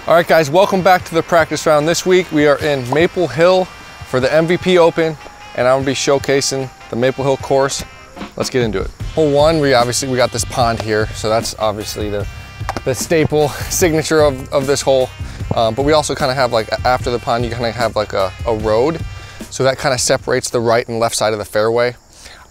All right guys, welcome back to the practice round. This week we are in Maple Hill for the MVP Open, and I'm gonna be showcasing the Maple Hill course. Let's get into it. Hole 1, we got this pond here, so that's obviously the staple signature of this hole. But we also kind of have, like, after the pond, you kind of have like a road, so that kind of separates the right and left side of the fairway.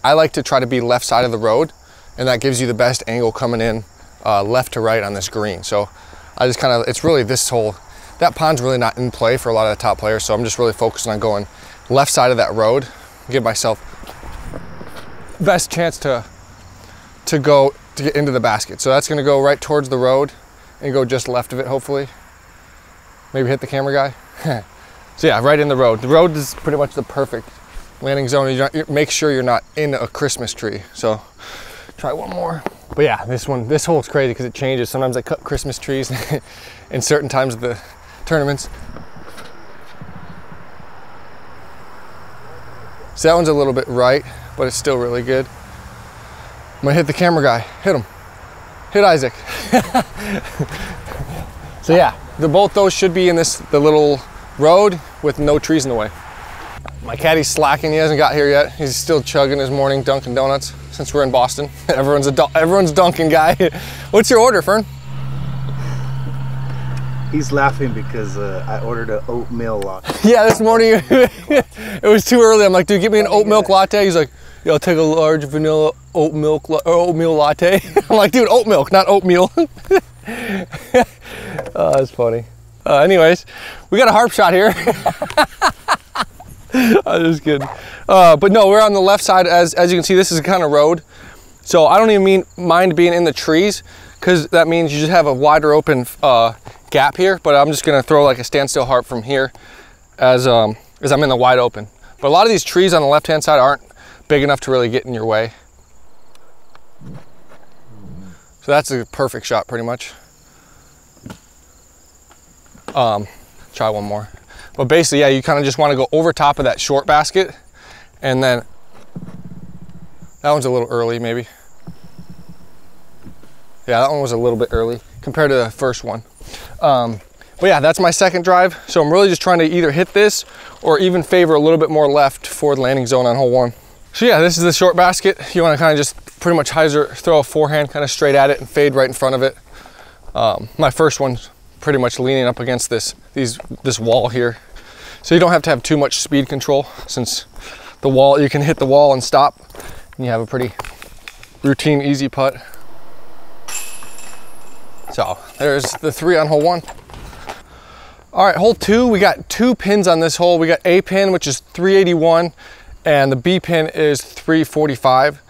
I like to try to be left side of the road, and that gives you the best angle coming in left to right on this green. So I just kind of, it's really this hole, that pond's really not in play for a lot of the top players, so I'm just really focusing on going left side of that road, give myself best chance to get into the basket. So that's gonna go right towards the road and go just left of it, hopefully. Maybe hit the camera guy. So yeah, right in the road. The road is pretty much the perfect landing zone. Make sure you're not in a Christmas tree. So try one more. But yeah, this hole is crazy because it changes. Sometimes I cut Christmas trees in certain times of the tournaments. So that one's a little bit right, but it's still really good. I'm gonna hit the camera guy. Hit him. Hit Isaac. So yeah, both those should be in the little road with no trees in the way. My caddy's slacking. He hasn't got here yet. He's still chugging his morning Dunkin' Donuts since we're in Boston. Everyone's Dunkin' guy. What's your order, Fern? He's laughing because I ordered an oatmeal latte. Yeah, this morning it was too early. I'm like, dude, get me an oat milk latte. He's like, yeah, I'll take a large vanilla oatmeal latte. I'm like, dude, oat milk, not oatmeal. Oh, that's funny. Anyways, we got a harp shot here. I'm just kidding. But no, we're on the left side. As you can see, this is a kind of road. So I don't even mind being in the trees, because that means you just have a wider open gap here. But I'm just gonna throw like a standstill harp from here as I'm in the wide open. But a lot of these trees on the left-hand side aren't big enough to really get in your way. So that's a perfect shot, pretty much. Try one more. But basically, yeah, you kind of just want to go over top of that short basket, and then that one's a little early, maybe. Yeah, that one was a little bit early compared to the first one. But yeah, that's my second drive. So I'm really just trying to either hit this or even favor a little bit more left for the landing zone on hole 1. So yeah, this is the short basket. You want to kind of just pretty much throw a forehand kind of straight at it and fade right in front of it. My first one's pretty much leaning up against this wall here. So you don't have to have too much speed control, since the wall, you can hit the wall and stop, and you have a pretty routine, easy putt. So there's the 3 on hole 1. All right, hole 2, we got 2 pins on this hole. We got A pin, which is 381, and the B pin is 345.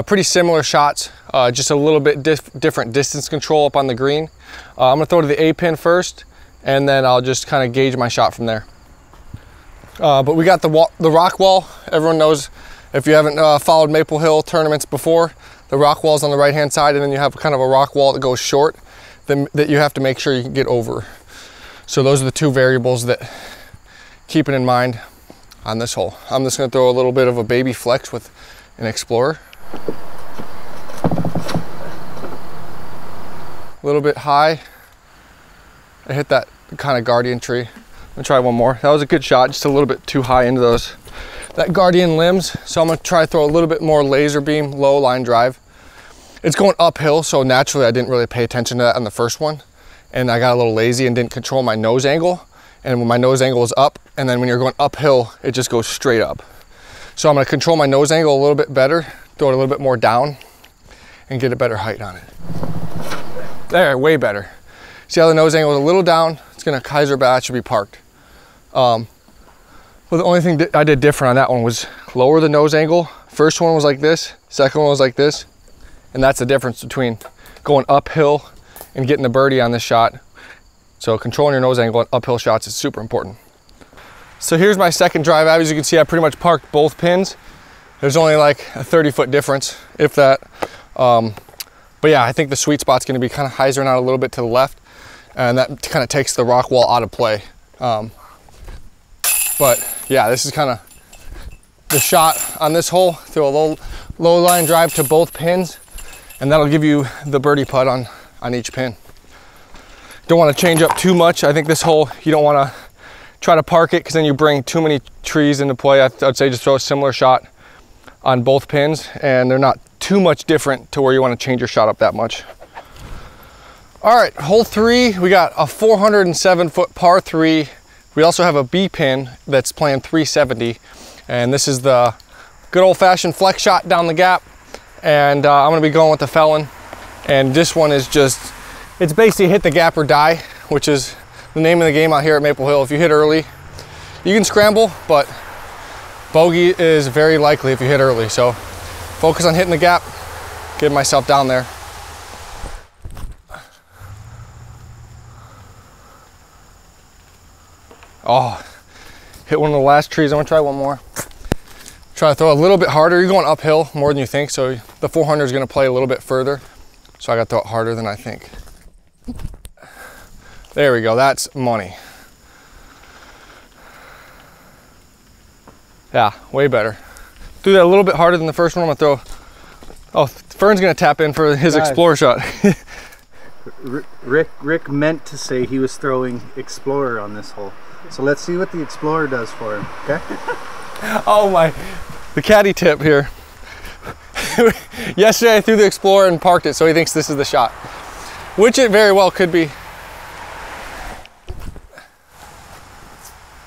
Pretty similar shots, just a little bit different distance control up on the green. I'm gonna throw to the A pin first, and then I'll just kind of gauge my shot from there. But we got the rock wall. Everyone knows, if you haven't followed Maple Hill tournaments before, the rock wall's on the right-hand side, and then you have kind of a rock wall that goes short that you have to make sure you can get over. So those are the 2 variables that keep it in mind on this hole. I'm just gonna throw a little bit of a baby flex with an Explorer. A little bit high. I hit that kind of guardian tree. I'm gonna try one more. That was a good shot, just a little bit too high into that guardian limbs. So I'm gonna try to throw a little bit more laser beam, low line drive. It's going uphill, so naturally I didn't really pay attention to that on the first one. And I got a little lazy and didn't control my nose angle. And when my nose angle is up, and then when you're going uphill, it just goes straight up. So I'm gonna control my nose angle a little bit better, throw it a little bit more down, and get a better height on it. There, way better. See how the nose angle is a little down? It's gonna Kaiser bat, should be parked. Well, the only thing I did different on that one was lower the nose angle. First one was like this, second one was like this. And that's the difference between going uphill and getting the birdie on this shot. So controlling your nose angle on uphill shots is super important. So here's my second drive. As you can see, I pretty much parked both pins. There's only like a 30-foot difference, if that. But yeah, I think the sweet spot's gonna be kind of hyzering out a little bit to the left, and that kind of takes the rock wall out of play. But yeah, this is kind of the shot on this hole. Throw a low line drive to both pins, and that'll give you the birdie putt on each pin. Don't want to change up too much. I think this hole, you don't want to try to park it because then you bring too many trees into play. I'd say just throw a similar shot on both pins, and they're not too much different to where you want to change your shot up that much. All right, hole 3, we got a 407-foot par 3. We also have a B pin that's playing 370, and this is the good old-fashioned flex shot down the gap, and I'm gonna be going with the Felon. And this one is just, it's basically hit the gap or die, which is the name of the game out here at Maple Hill. If you hit early, you can scramble, but bogey is very likely if you hit early. So focus on hitting the gap, get myself down there. Oh, hit one of the last trees. I'm gonna try one more. Try to throw a little bit harder. You're going uphill more than you think, so the 400 is gonna play a little bit further. So I gotta throw it harder than I think. There we go, that's money. Yeah, way better. Do that a little bit harder than the first one. I'm gonna throw, oh, Fern's gonna tap in for his Explorer shot. Rick meant to say he was throwing Explorer on this hole. So let's see what the Explorer does for him, okay? Oh my, the caddy tip here. Yesterday I threw the Explorer and parked it, so he thinks this is the shot, which it very well could be.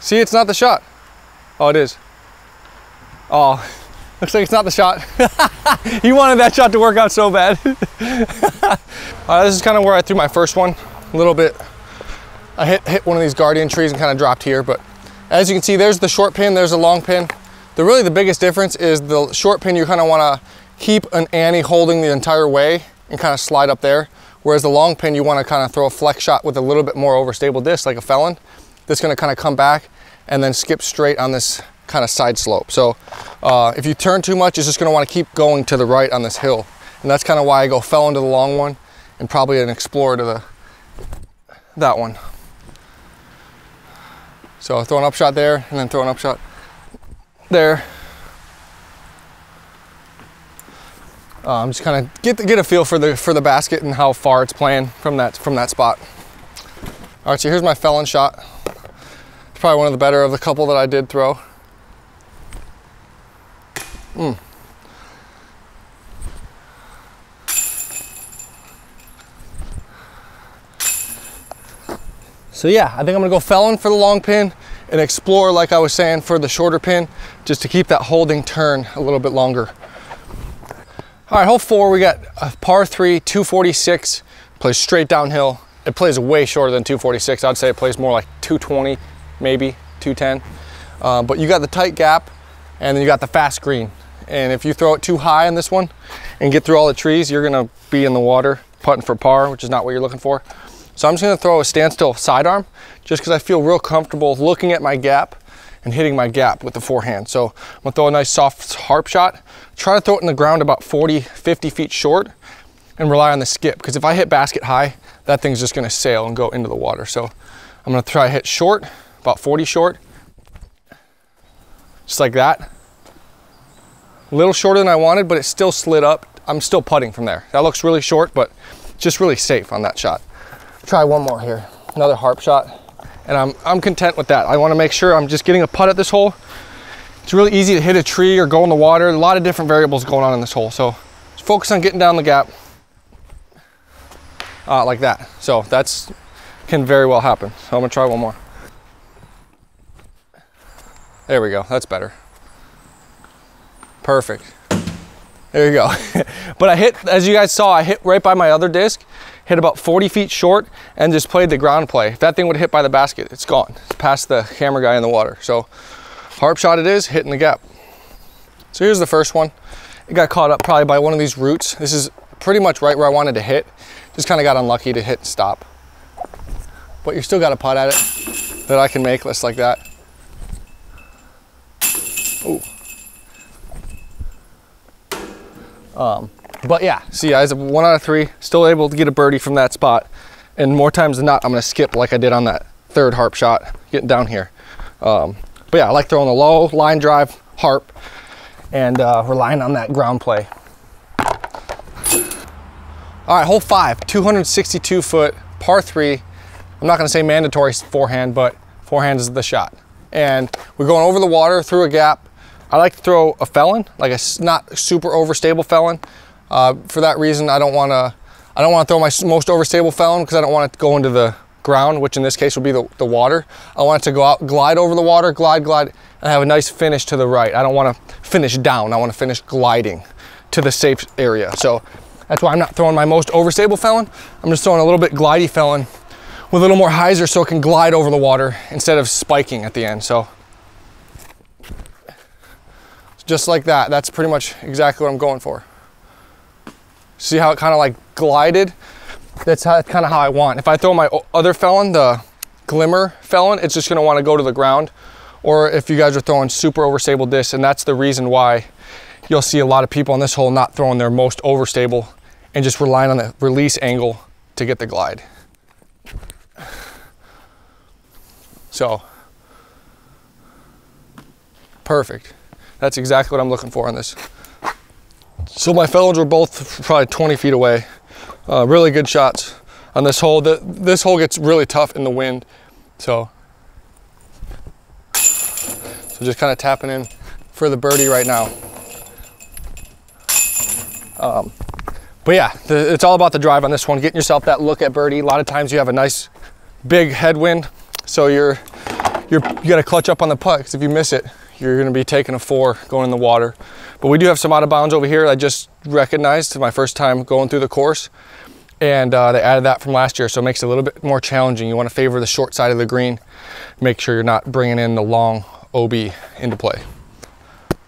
See, it's not the shot. Oh, it is. Oh, looks like it's not the shot. You wanted that shot to work out so bad. This is kind of where I threw my first one. A little bit, I hit one of these guardian trees and kind of dropped here, but as you can see, there's the short pin, there's the long pin. Really the biggest difference is the short pin, you kind of want to keep an ante holding the entire way and kind of slide up there. Whereas the long pin, you want to kind of throw a flex shot with a little bit more overstable disc, like a Felon. That's going to kind of come back and then skip straight on this kind of side slope. So if you turn too much, it's just going to want to keep going to the right on this hill. And that's kind of why I go Felon to the long one and probably an Explorer to that one. So throw an upshot there and then throw an upshot there. Just kind of get a feel for the basket and how far it's playing from that spot. All right, so here's my Felon shot. It's probably one of the better of the couple that I did throw. So yeah, I think I'm gonna go Felon for the long pin and Explorer, like I was saying, for the shorter pin, just to keep that holding turn a little bit longer. All right, hole 4, we got a par 3, 246, plays straight downhill. It plays way shorter than 246. I'd say it plays more like 220, maybe 210. But you got the tight gap and then you got the fast green. And if you throw it too high on this one and get through all the trees, you're gonna be in the water putting for par, which is not what you're looking for. So I'm just gonna throw a standstill sidearm just because I feel real comfortable looking at my gap and hitting my gap with the forehand. So I'm gonna throw a nice soft harp shot, try to throw it in the ground about 40, 50 feet short and rely on the skip, because if I hit basket high, that thing's just gonna sail and go into the water. So I'm gonna try to hit short, about 40 short, just like that. A little shorter than I wanted, but it still slid up. I'm still putting from there. That looks really short, but just really safe on that shot. Try one more here, another harp shot. And I'm content with that. I want to make sure I'm just getting a putt at this hole. It's really easy to hit a tree or go in the water. A lot of different variables going on in this hole. So just focus on getting down the gap like that. So that's can very well happen. So I'm gonna try one more. There we go, that's better. Perfect. There you go. But I hit, as you guys saw, I hit right by my other disc, hit about 40 feet short and just played the ground play. If that thing would have hit by the basket, it's gone. It's past the camera guy in the water. So harp shot it is, hitting the gap. So here's the first one. It got caught up probably by one of these roots. This is pretty much right where I wanted to hit. Just kind of got unlucky to hit and stop. But you still got a putt at it that I can make just like that. Ooh. But yeah, see, I was 1 out of 3, still able to get a birdie from that spot. And more times than not, I'm gonna skip like I did on that third harp shot, getting down here. But yeah, I like throwing the low line drive harp and relying on that ground play. All right, hole 5, 262 foot, par 3. I'm not gonna say mandatory forehand, but forehand is the shot. And we're going over the water through a gap. I like to throw a felon, like a not super overstable felon. For that reason, I don't wanna throw my most overstable felon because I don't want it to go into the ground, which in this case will be the water. I want it to go out, glide over the water, glide, and have a nice finish to the right. I don't want to finish down. I want to finish gliding to the safe area. So that's why I'm not throwing my most overstable felon. I'm just throwing a little bit glidey felon with a little more hyzer so it can glide over the water instead of spiking at the end. So just like that. That's pretty much exactly what I'm going for. See how it kind of like glided? That's kind of how I want. If I throw my other felon, the glimmer felon, it's just gonna wanna go to the ground. Or if you guys are throwing super overstable discs, and that's the reason why you'll see a lot of people on this hole not throwing their most overstable and just relying on the release angle to get the glide. So, perfect. That's exactly what I'm looking for on this. So my felons were both probably 20 feet away. Really good shots on this hole. This hole gets really tough in the wind. So just kind of tapping in for the birdie right now. But yeah, it's all about the drive on this one. Getting yourself that look at birdie. A lot of times you have a nice big headwind. So you got to clutch up on the putt, because if you miss it, you're going to be taking a 4 going in the water. But we do have some out of bounds over here. I just recognized my first time going through the course, and they added that from last year, so it makes it a little bit more challenging. You want to favor the short side of the green. Make sure you're not bringing in the long OB into play.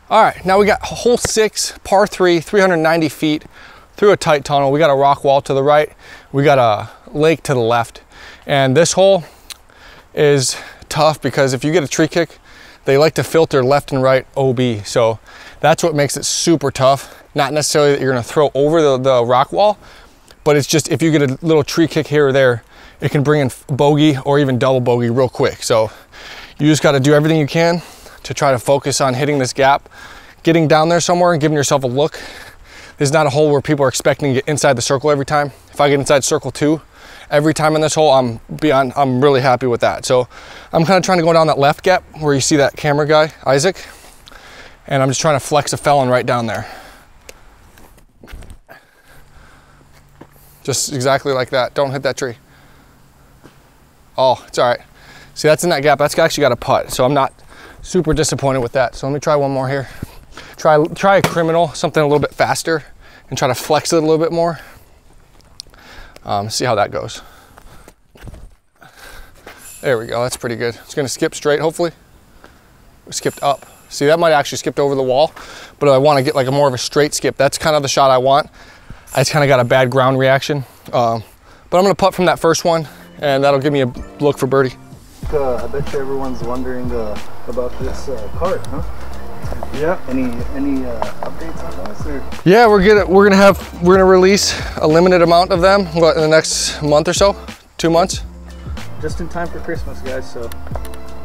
All right, now we got hole 6, par 3, 390 feet through a tight tunnel. We got a rock wall to the right. We got a lake to the left. And this hole is tough because if you get a tree kick, they like to filter left and right OB. So that's what makes it super tough. Not necessarily that you're gonna throw over the rock wall, but it's just if you get a little tree kick here or there, it can bring in bogey or even double bogey real quick. So you just gotta do everything you can to try to focus on hitting this gap, getting down there somewhere and giving yourself a look. This is not a hole where people are expecting to get inside the circle every time. If I get inside circle 2 every time in this hole, I'm really happy with that. So I'm kind of trying to go down that left gap where you see that camera guy, Isaac, and I'm just trying to flex a felon right down there. Just exactly like that. Don't hit that tree. Oh, it's all right. See, that's in that gap. That's actually got a putt, so I'm not super disappointed with that. So let me try one more here. Try a criminal, something a little bit faster, and try to flex it a little bit more. See how that goes. There we go, that's pretty good. It's gonna skip straight, hopefully. We skipped up. See, that might actually skipped over the wall, but I wanna get like a more of a straight skip. That's kind of the shot I want. I just kind of got a bad ground reaction. But I'm gonna putt from that first one, and that'll give me a look for birdie. I bet you everyone's wondering about this cart, huh? Yeah. Any updates on those? Or? Yeah, we're gonna release a limited amount of them. What, in the next month or so? 2 months? Just in time for Christmas, guys. So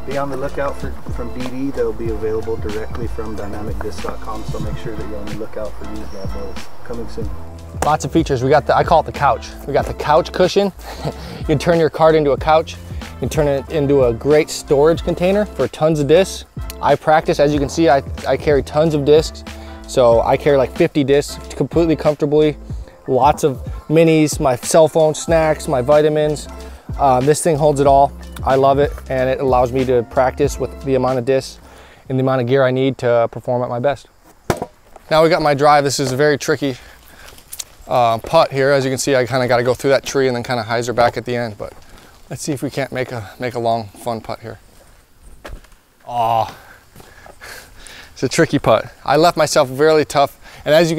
be on the lookout from BD. They'll be available directly from dynamicdisc.com. So make sure that you're on the lookout for these bad boys coming soon. Lots of features. We got I call it the couch. We got the couch cushion. You can turn your cart into a couch. You can turn it into a great storage container for tons of discs. I practice, as you can see, I carry tons of discs. So I carry like 50 discs completely comfortably. Lots of minis, my cell phone, snacks, my vitamins. This thing holds it all. I love it, and it allows me to practice with the amount of discs and the amount of gear I need to perform at my best. Now we got my drive. This is a very tricky putt here. As you can see, I kind of got to go through that tree and then kind of hyzer back at the end, but let's see if we can't make a long, fun putt here. Oh, it's a tricky putt. I left myself really tough, and as you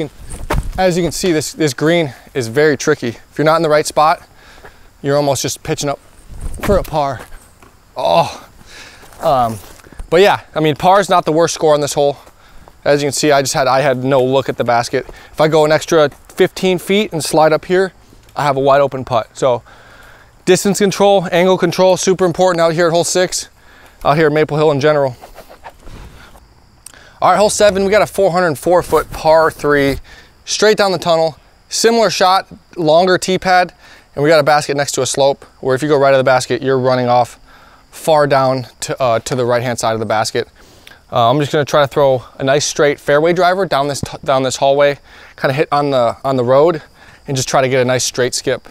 can see, this green is very tricky. If you're not in the right spot, you're almost just pitching up for a par. Oh, but yeah, I mean, par is not the worst score on this hole. As you can see, I had no look at the basket. If I go an extra 15 feet and slide up here, I have a wide open putt. So distance control, angle control, super important out here at hole 6, out here at Maple Hill in general. All right, hole 7, we got a 404 foot par 3, straight down the tunnel. Similar shot, longer tee pad, and we got a basket next to a slope where if you go right of the basket, you're running off far down to the right-hand side of the basket. I'm just gonna try to throw a nice straight fairway driver down this hallway, kind of hit on the road, and just try to get a nice straight skip.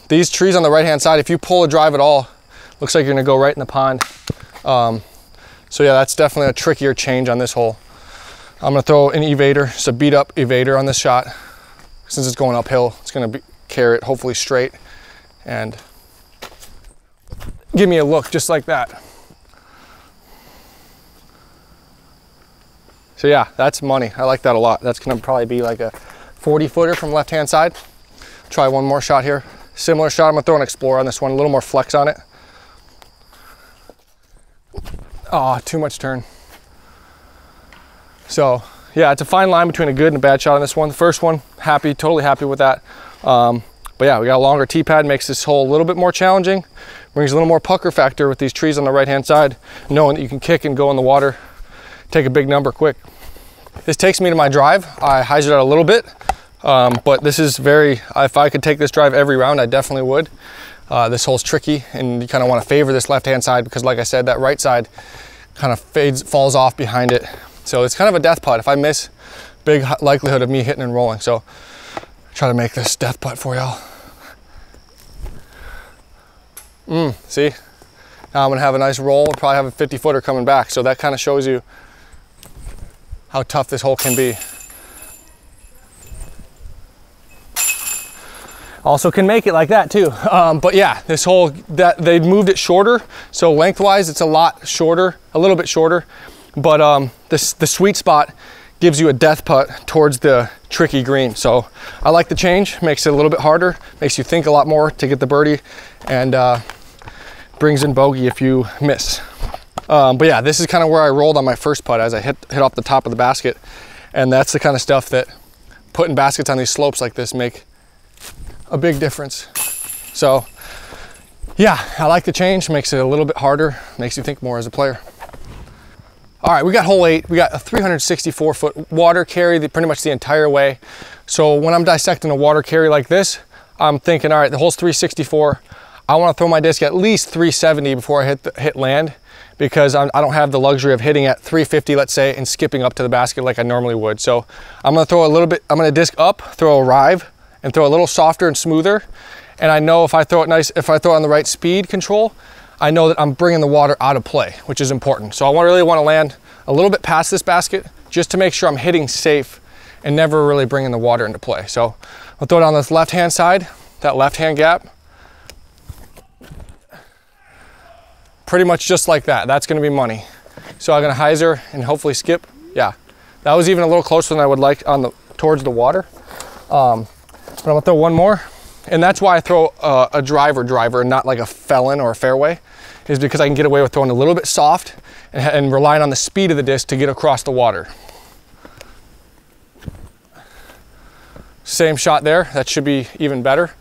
These trees on the right-hand side, if you pull a drive at all, looks like you're gonna go right in the pond. So yeah, that's definitely a trickier change on this hole. I'm gonna throw an evader, just a beat up evader on this shot. Since it's going uphill, it's gonna carry it hopefully straight and give me a look just like that. So yeah, that's money. I like that a lot. That's gonna probably be like a 40 footer from left-hand side. Try one more shot here. Similar shot, I'm gonna throw an Explorer on this one, a little more flex on it. Oh, too much turn. So yeah, it's a fine line between a good and a bad shot on this one. The first one, totally happy with that. But yeah, we got a longer tee pad, makes this hole a little bit more challenging. Brings a little more pucker factor with these trees on the right-hand side, knowing that you can kick and go in the water, take a big number quick. This takes me to my drive. I hyzered out a little bit, but this is if I could take this drive every round, I definitely would. This hole's tricky, and you kind of want to favor this left-hand side because, like I said, that right side kind of falls off behind it. So it's kind of a death putt. If I miss, big likelihood of me hitting and rolling. So try to make this death putt for y'all. See? Now I'm gonna have a nice roll, probably have a 50 footer coming back. So that kind of shows you how tough this hole can be. Also can make it like that too. But yeah, this hole, they moved it shorter. So lengthwise, it's a lot shorter, a little bit shorter. But the sweet spot gives you a death putt towards the tricky green. So I like the change, makes it a little bit harder, makes you think a lot more to get the birdie, and brings in bogey if you miss. But yeah, this is kind of where I rolled on my first putt as I hit off the top of the basket. And that's the kind of stuff that putting baskets on these slopes like this make a big difference. So yeah, I like the change, makes it a little bit harder, makes you think more as a player. All right, we got hole 8. We got a 364 foot water carry pretty much the entire way. So when I'm dissecting a water carry like this, I'm thinking, all right, the hole's 364. I want to throw my disc at least 370 before I hit land, because I don't have the luxury of hitting at 350, let's say, and skipping up to the basket like I normally would. So I'm gonna throw a little bit, I'm gonna disc up, throw a rive, and throw a little softer and smoother. And I know if I throw it nice, if I throw it on the right speed control, I know that I'm bringing the water out of play, which is important. So I really want to land a little bit past this basket just to make sure I'm hitting safe and never really bringing the water into play. So I'll throw it on this left-hand side, that left-hand gap. Pretty much just like that. That's going to be money. So I'm going to hyzer and hopefully skip. Yeah, that was even a little closer than I would like towards the water. But I'm going to throw one more. And that's why I throw a driver and not like a felon or a fairway, is because I can get away with throwing a little bit soft and relying on the speed of the disc to get across the water. Same shot there, that should be even better.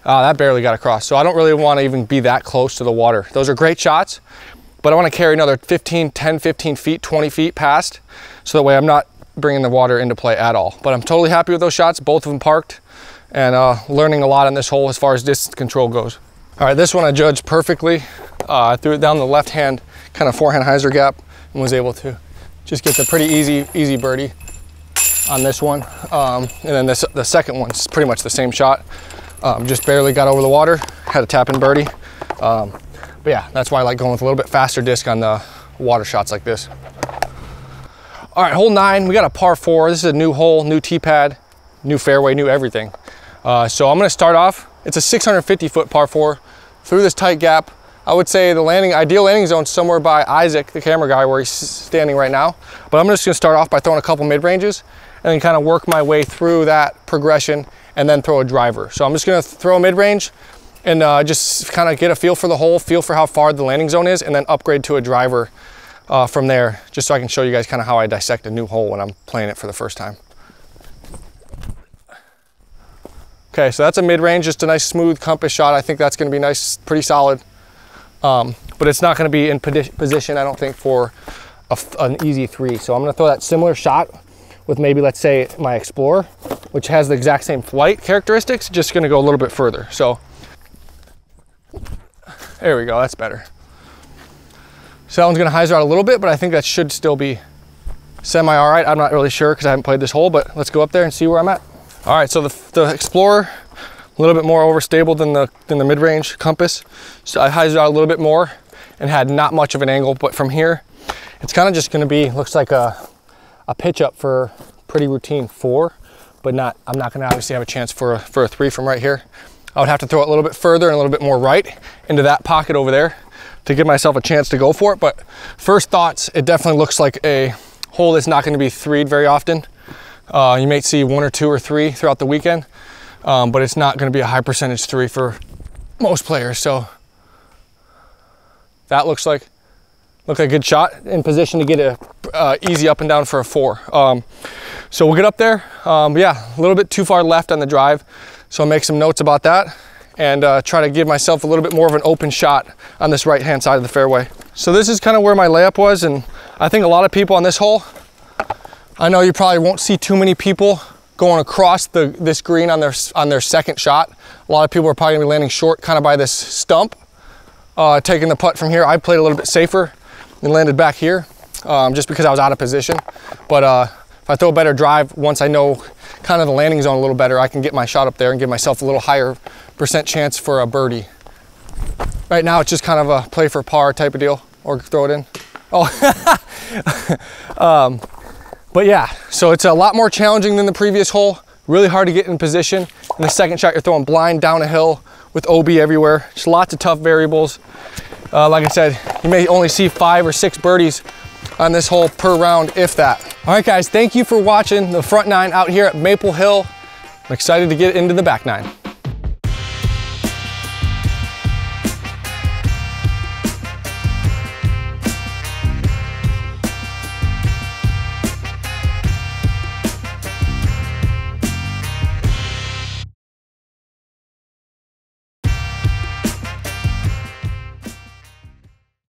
That barely got across. So I don't really want to even be that close to the water. Those are great shots, but I want to carry another 10, 15 feet, 20 feet past, so that way I'm not bringing the water into play at all. But I'm totally happy with those shots, both of them parked, and learning a lot on this hole as far as distance control goes. All right, this one I judged perfectly. I threw it down the left-hand, kind of forehand hyzer gap, and was able to just get the pretty easy birdie on this one. And then the second one's pretty much the same shot. Just barely got over the water, had a tap in birdie. But yeah, that's why I like going with a little bit faster disc on the water shots like this. All right, hole 9, we got a par 4. This is a new hole, new tee pad, new fairway, new everything. So I'm gonna start off, it's a 650 foot par 4 through this tight gap. I would say the ideal landing zone is somewhere by Isaac, the camera guy, where he's standing right now. But I'm just gonna start off by throwing a couple mid-ranges and then kind of work my way through that progression and then throw a driver. So I'm just gonna throw a mid-range and just kind of get a feel for the hole, feel for how far the landing zone is, and then upgrade to a driver from there, just so I can show you guys kind of how I dissect a new hole when I'm playing it for the first time. Okay, so that's a mid-range, just a nice smooth compass shot. I think that's gonna be nice, pretty solid. But it's not gonna be in position, I don't think, for an easy 3. So I'm gonna throw that similar shot with maybe, let's say, my Explorer, which has the exact same flight characteristics, just gonna go a little bit further. So there we go, that's better. So that one's gonna hyzer out a little bit, but I think that should still be semi all right. I'm not really sure because I haven't played this hole, but let's go up there and see where I'm at. All right, so the Explorer, a little bit more overstable than the mid-range Compass. So I hyzered out a little bit more and had not much of an angle, but from here, it's kind of just gonna be, looks like a pitch up for pretty routine 4, but I'm not gonna obviously have a chance for a 3 from right here. I would have to throw it a little bit further and a little bit more right into that pocket over there to give myself a chance to go for it. But first thoughts, it definitely looks like a hole that's not gonna be 3'd very often. You may see 1 or 2 or 3 throughout the weekend, but it's not gonna be a high percentage 3 for most players. So that looks like a good shot, in position to get a easy up and down for a 4. So we'll get up there. Yeah, a little bit too far left on the drive, so I'll make some notes about that and try to give myself a little bit more of an open shot on this right hand side of the fairway. So this is kind of where my layup was, and I think a lot of people on this hole, I know you probably won't see too many people going across this green on their second shot. A lot of people are probably gonna be landing short kind of by this stump, taking the putt from here. I played a little bit safer and landed back here just because I was out of position. But if I throw a better drive, once I know kind of the landing zone a little better, I can get my shot up there and give myself a little higher percent chance for a birdie. Right now it's just kind of a play for par type of deal, or throw it in. Oh, but yeah, so it's a lot more challenging than the previous hole. Really hard to get in position. In the second shot, you're throwing blind down a hill with OB everywhere. Just lots of tough variables. Like I said, you may only see 5 or 6 birdies on this hole per round, if that. All right, guys, thank you for watching the front 9 out here at Maple Hill. I'm excited to get into the back 9.